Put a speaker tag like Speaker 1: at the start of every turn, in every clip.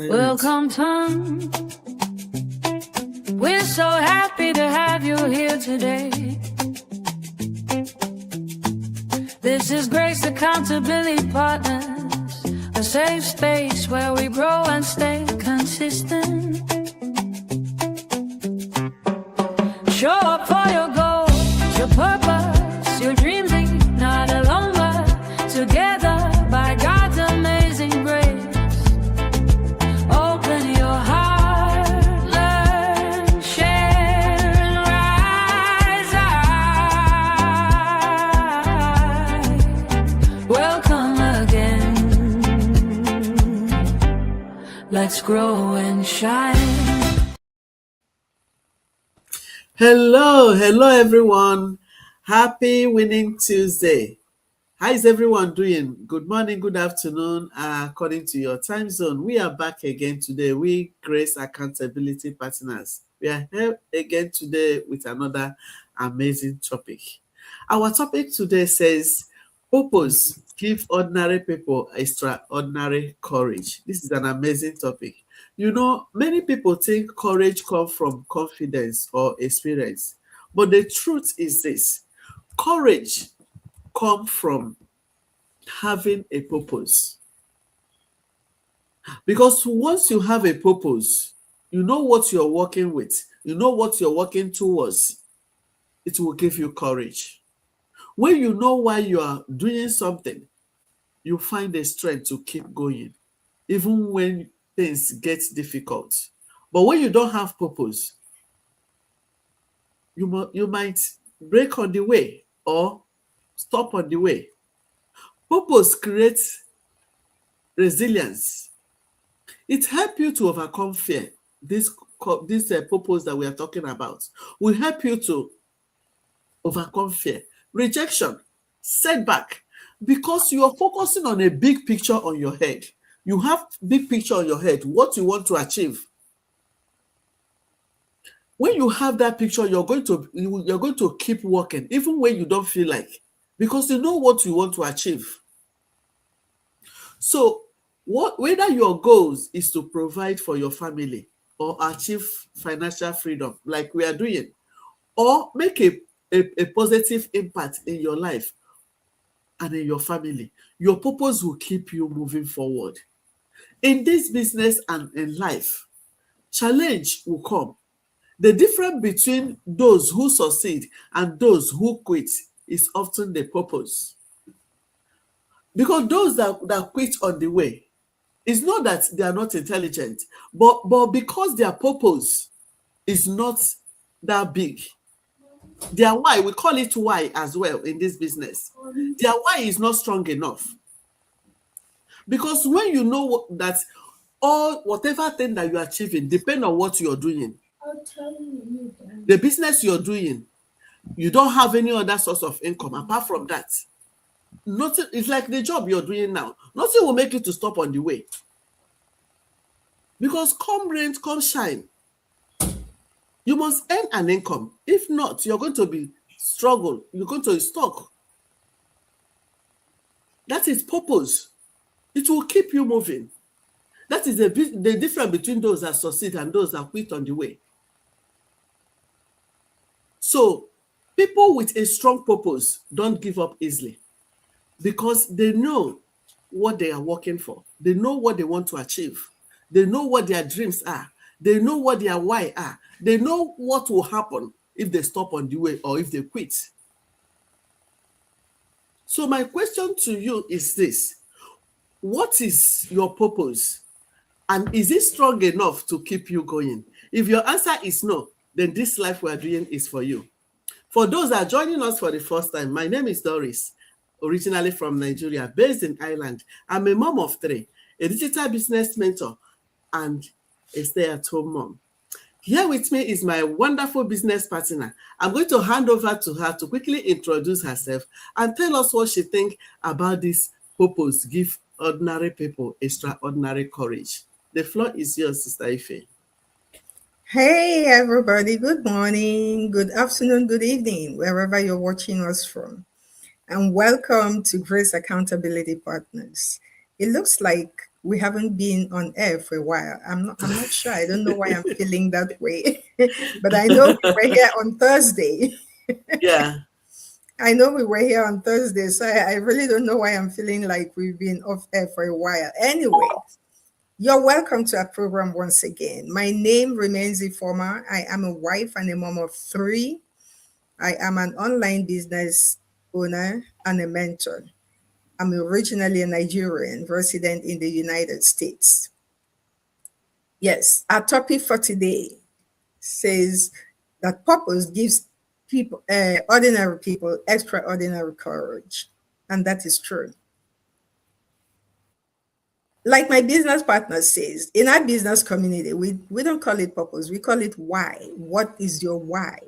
Speaker 1: Welcome, Tom. We're so happy to have you here today. This is Grace Accountability Partners, a safe space where we grow and stay consistent. Show up for your goals, your purpose, your dreams not alone but together by God's amazing grace. Open your heart, learn, share, and rise high. Welcome again. Let's grow and shine.
Speaker 2: Hello everyone. Happy Winning Tuesday. How is everyone doing? Good morning, good afternoon, according to your time zone. We are back again today. We Grace Accountability Partners. We are here again today with another amazing topic. Our topic today says, purpose give ordinary people extraordinary courage. This is an amazing topic. You know, many people think courage comes from confidence or experience, but the truth is this: courage comes from having a purpose. Because once you have a purpose, you know what you're working with, you know what you're working towards, it will give you courage. When you know why you are doing something, you find the strength to keep going, even when things get difficult. But when you don't have purpose, you might break on the way or stop on the way. Purpose creates resilience. It helps you to overcome fear. This purpose that we are talking about will help you to overcome fear, rejection, setback, because you are focusing on a big picture on your head. You have big picture on your head, what you want to achieve. When you have that picture, you're going to keep working, even when you don't feel like, because you know what you want to achieve. So whether your goals is to provide for your family or achieve financial freedom, like we are doing, or make a positive impact in your life and in your family, your purpose will keep you moving forward. In this business and in life, challenge will come. The difference between those who succeed and those who quit is often the purpose. Because those that quit on the way, it's not that they are not intelligent, but because their purpose is not that big. Their why, we call it why as well in this business. Their why is not strong enough. Because when you know that whatever thing that you're achieving depends on what you're doing. The business you're doing, you don't have any other source of income apart from that. Nothing. It's like the job you're doing now. Nothing will make you to stop on the way. Because come rain, come shine, you must earn an income. If not, you're going to be struggle. You're going to be stuck. That is purpose. It will keep you moving. That is the difference between those that succeed and those that quit on the way. So people with a strong purpose don't give up easily, because they know what they are working for. They know what they want to achieve. They know what their dreams are. They know what their why are. They know what will happen if they stop on the way or if they quit. So my question to you is this: what is your purpose? And is it strong enough to keep you going? If your answer is no, then this life we are doing is for you. For those that are joining us for the first time, my name is Doris, originally from Nigeria, based in Ireland. I'm a mom of 3, a digital business mentor, and a stay-at-home mom. Here with me is my wonderful business partner. I'm going to hand over to her to quickly introduce herself and tell us what she thinks about this purpose, give ordinary people extraordinary courage. The floor is yours, Sister Ife.
Speaker 3: Hey, everybody. Good morning, good afternoon, good evening, wherever you're watching us from. And welcome to Grace Accountability Partners. It looks like we haven't been on air for a while. I'm not sure. I don't know why I'm feeling that way. But I know we were here on Thursday.
Speaker 2: Yeah.
Speaker 3: I know we were here on Thursday, so I really don't know why I'm feeling like we've been off air for a while. Anyway, you're welcome to our program once again. My name remains Ifoma. I am a wife and a mom of three. I am an online business owner and a mentor. I'm originally a Nigerian resident in the United States. Yes, our topic for today says that purpose gives people, ordinary people, extraordinary courage. And that is true. Like my business partner says, in our business community, we don't call it purpose, we call it why. What is your why?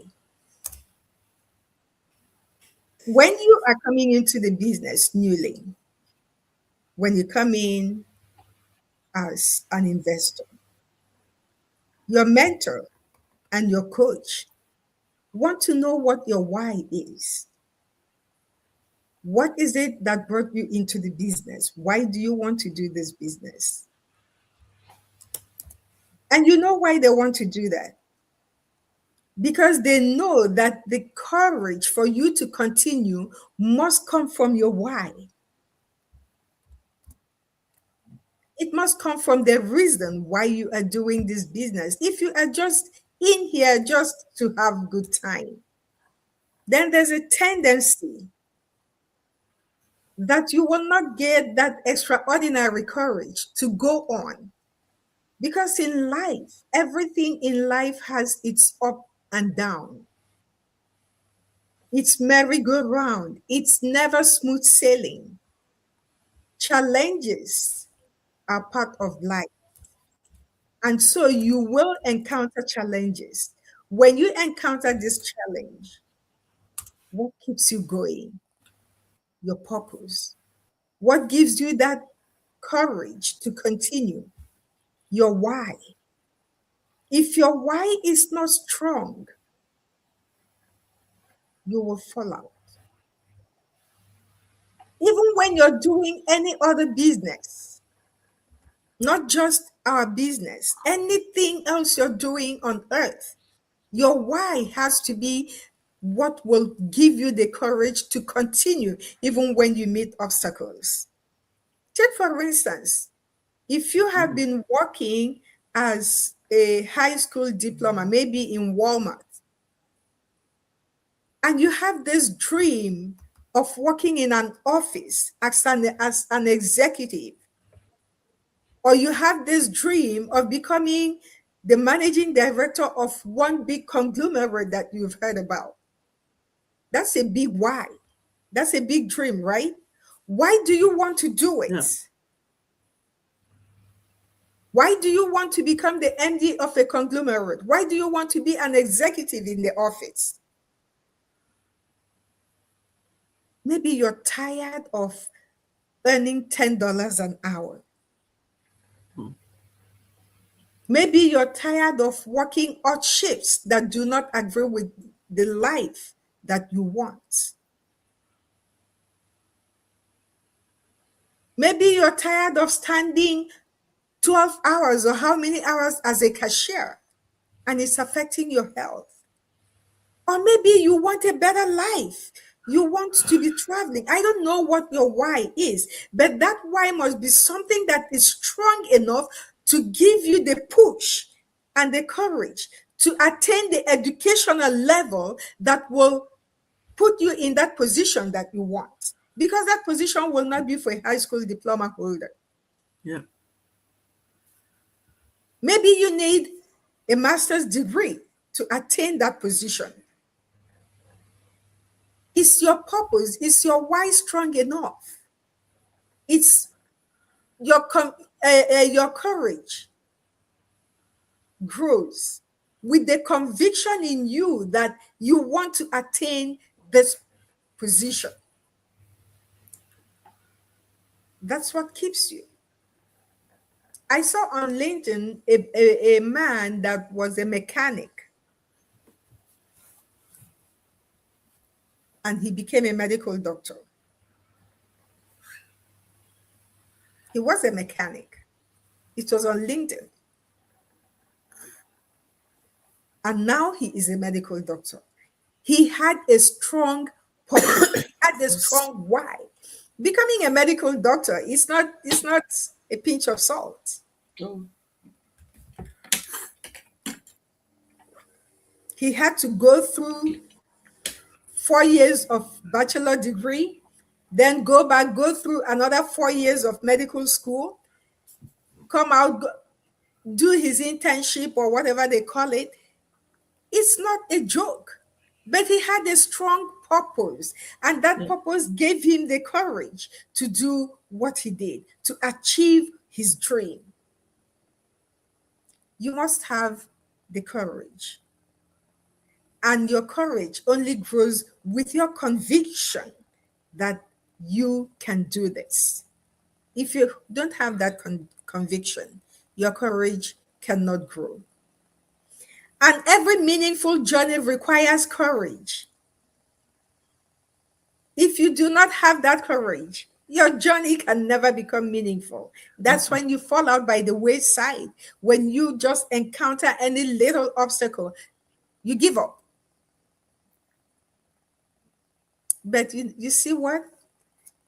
Speaker 3: When you are coming into the business newly, when you come in as an investor, your mentor and your coach want to know what your why is. What is it that brought you into the business? Why do you want to do this business? And you know why they want to do that? Because they know that the courage for you to continue must come from your why. It must come from the reason why you are doing this business. If you are just in here just to have good time, then there's a tendency that you will not get that extraordinary courage to go on. Because in life, everything in life has its up and down. It's merry-go-round. It's never smooth sailing. Challenges are part of life. And so you will encounter challenges. When you encounter this challenge, what keeps you going? Your purpose. What gives you that courage to continue? Your why. If your why is not strong, you will fall out. Even when you're doing any other business, not just our business, anything else you're doing on earth, your why has to be what will give you the courage to continue even when you meet obstacles. Take, for instance, if you have been working as a high school diploma, maybe in Walmart, and you have this dream of working in an office as an executive, or you have this dream of becoming the managing director of one big conglomerate that you've heard about. That's a big why. That's a big dream, right? Why do you want to do
Speaker 2: Yeah.
Speaker 3: it? Why do you want to become the MD of a conglomerate? Why do you want to be an executive in the office? Maybe you're tired of earning $10 an hour. Maybe you're tired of working odd shifts that do not agree with the life that you want. Maybe you're tired of standing 12 hours or how many hours as a cashier and it's affecting your health. Or maybe you want a better life. You want to be traveling. I don't know what your why is, but that why must be something that is strong enough to give you the push and the courage to attain the educational level that will put you in that position that you want. Because that position will not be for a high school diploma holder.
Speaker 2: Yeah.
Speaker 3: Maybe you need a master's degree to attain that position. Is your purpose, is your why strong enough? It's your courage grows with the conviction in you that you want to attain this position. That's what keeps you. I saw on LinkedIn a man that was a mechanic and he became a medical doctor. He was a mechanic. It was on LinkedIn. And now he is a medical doctor. He had a strong purpose, he had a strong why. Becoming a medical doctor is not a pinch of salt.
Speaker 2: Oh.
Speaker 3: He had to go through 4 years of bachelor degree, then go through another 4 years of medical school, come out, do his internship or whatever they call it. It's not a joke, but he had a strong purpose, and that purpose gave him the courage to do what he did, to achieve his dream. You must have the courage. And your courage only grows with your conviction that you can do this. If you don't have that conviction, your courage cannot grow. And every meaningful journey requires courage. If you do not have that courage, your journey can never become meaningful. That's when you fall out by the wayside. When you just encounter any little obstacle, you give up. But you see what?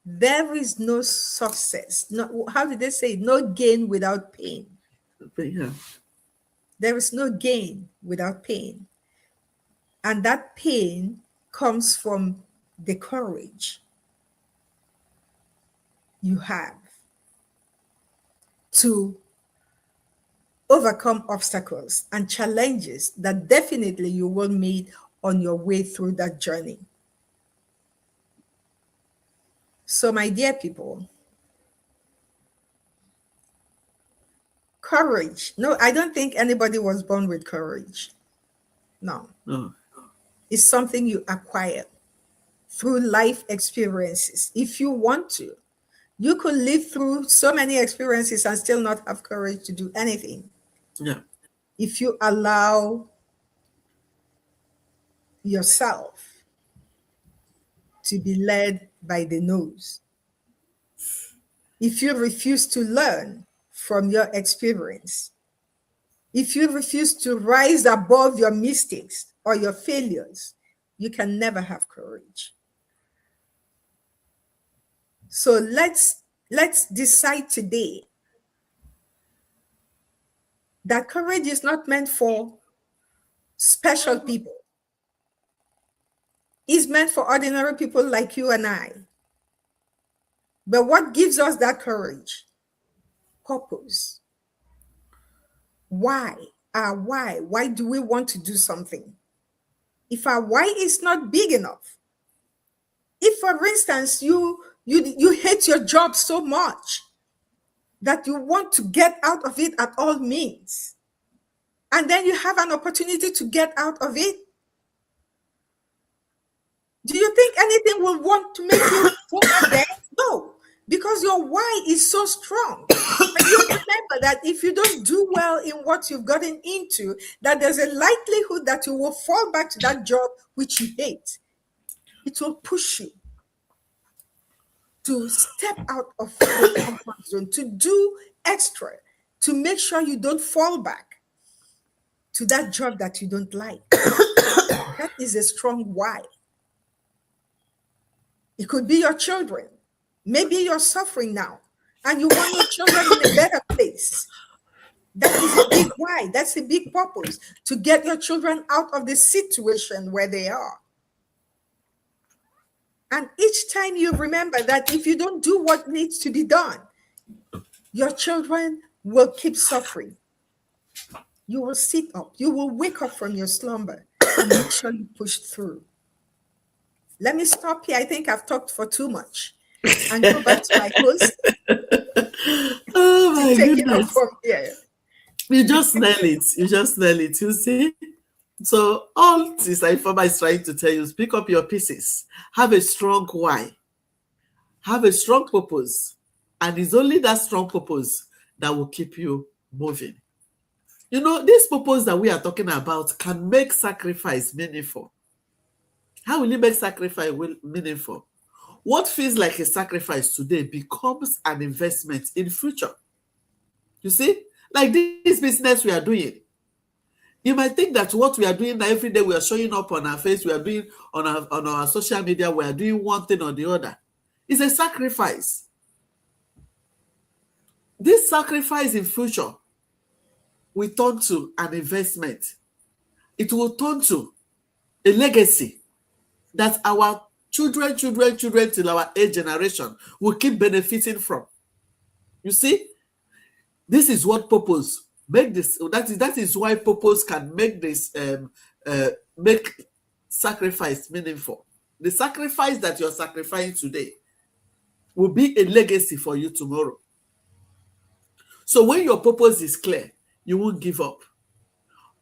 Speaker 3: There is no success. No, how did they say? No gain without pain.
Speaker 2: Yeah.
Speaker 3: There is no gain without pain. And that pain comes from the courage you have to overcome obstacles and challenges that definitely you will meet on your way through that journey. So, my dear people, courage. No, I don't think anybody was born with courage. No. It's something you acquire through life experiences. If you want to, you could live through so many experiences and still not have courage to do anything.
Speaker 2: Yeah.
Speaker 3: If you allow yourself to be led by the nose, if you refuse to learn from your experience, if you refuse to rise above your mistakes or your failures, you can never have courage. So let's decide today that courage is not meant for special people. It's meant for ordinary people like you and I. But what gives us that courage? Purpose. Why? Our why. Why do we want to do something? If our why is not big enough, if, for instance, you hate your job so much that you want to get out of it at all means, and then you have an opportunity to get out of it, do you think anything will want to make you go there? No, because your why is so strong. And you remember that if you don't do well in what you've gotten into, that there's a likelihood that you will fall back to that job which you hate. It will push you to step out of your comfort zone, to do extra, to make sure you don't fall back to that job that you don't like. That is a strong why. It could be your children. Maybe you're suffering now and you want your children in a better place. That is a big why. That's a big purpose, to get your children out of the situation where they are. And each time you remember that if you don't do what needs to be done, your children will keep suffering. You will sit up. You will wake up from your slumber and make sure you push through. Let me stop here. I think I've talked for too much. And go back to my host.
Speaker 2: Oh my goodness.
Speaker 3: From here.
Speaker 2: You just nail it. You just nail it. You see? So all this Informa is trying to tell you is pick up your pieces. Have a strong why. Have a strong purpose. And it's only that strong purpose that will keep you moving. You know, this purpose that we are talking about can make sacrifice meaningful. How will it make sacrifice meaningful? What feels like a sacrifice today becomes an investment in future. You see, like this business we are doing. You might think that what we are doing every day, we are showing up on our face, we are doing on our social media, we are doing one thing or the other. It's a sacrifice. This sacrifice in future will turn to an investment. It will turn to a legacy that our children till our age generation will keep benefiting from. You see, this is what purpose make this. That is why purpose can make this make sacrifice meaningful. The sacrifice that you're sacrificing today will be a legacy for you tomorrow. So when your purpose is clear, you won't give up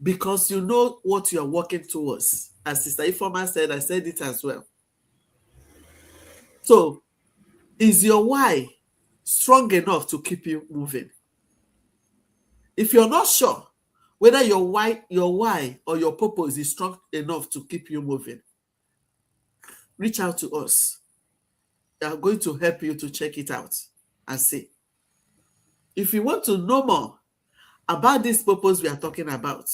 Speaker 2: because you know what you're working towards. As Sister Ifeoma said, I said it as well. So is your why strong enough to keep you moving? If you're not sure whether your why or your purpose is strong enough to keep you moving, reach out to us. We are going to help you to check it out and see. If you want to know more about this purpose we are talking about,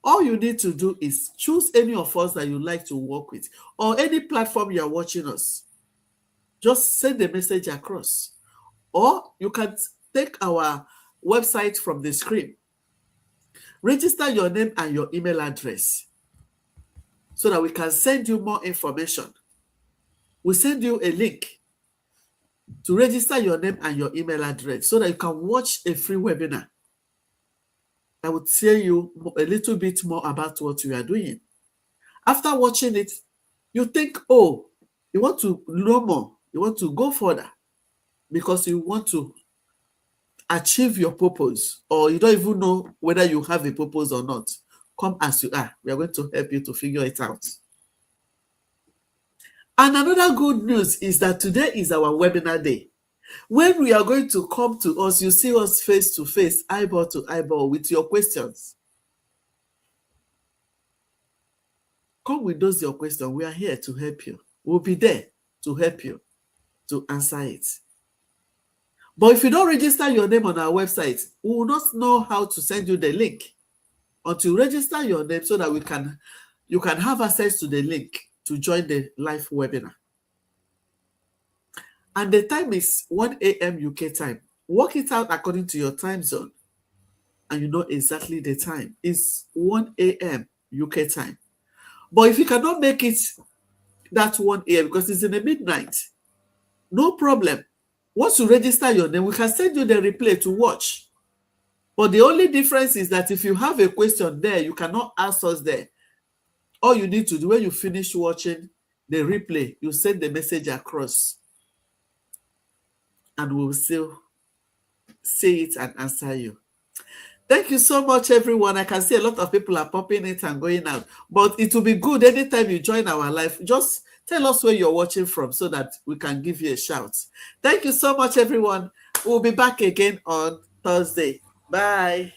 Speaker 2: all you need to do is choose any of us that you like to work with or any platform you are watching us. Just send a message across. Or you can take our website from the screen. Register your name and your email address so that we can send you more information. We'll send you a link to register your name and your email address so that you can watch a free webinar. I would tell you a little bit more about what we are doing. After watching it, you think, oh, you want to know more, you want to go further because you want to achieve your purpose, or you don't even know whether you have a purpose or not. Come as you are. We are going to help you to figure it out. And another good news is that today is our webinar day. When we are going to come to us, you see us face to face, eyeball to eyeball with your questions. Come with those your questions. We are here to help you. We'll be there to help you to answer it. But if you don't register your name on our website, we will not know how to send you the link until you register your name so that you can have access to the link to join the live webinar. And the time is 1 a.m. UK time. Work it out according to your time zone. And you know exactly the time. It's 1 a.m. UK time. But if you cannot make it that 1 a.m. because it's in the midnight, no problem. Once you register your name, we can send you the replay to watch. But the only difference is that if you have a question there, you cannot ask us there. All you need to do when you finish watching the replay, you send the message across. And we'll still see it and answer you. Thank you so much, everyone. I can see a lot of people are popping it and going out. But it will be good anytime you join our live. Just tell us where you're watching from so that we can give you a shout. Thank you so much, everyone. We'll be back again on Thursday. Bye.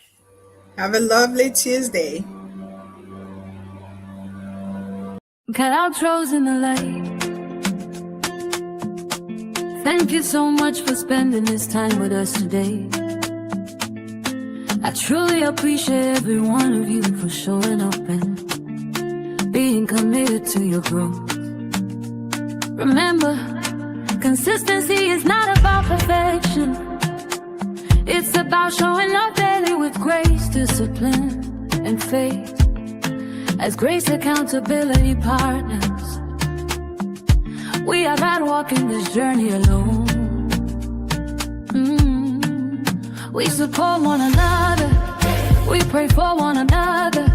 Speaker 3: Have a lovely Tuesday.
Speaker 1: Cut outros in the light. Thank you so much for spending this time with us today. I truly appreciate every one of you for showing up and being committed to your growth. Remember, consistency is not about perfection. It's about showing up daily with grace, discipline, and faith. As Grace Accountability Partners, we are not walking this journey alone. We support one another, we pray for one another,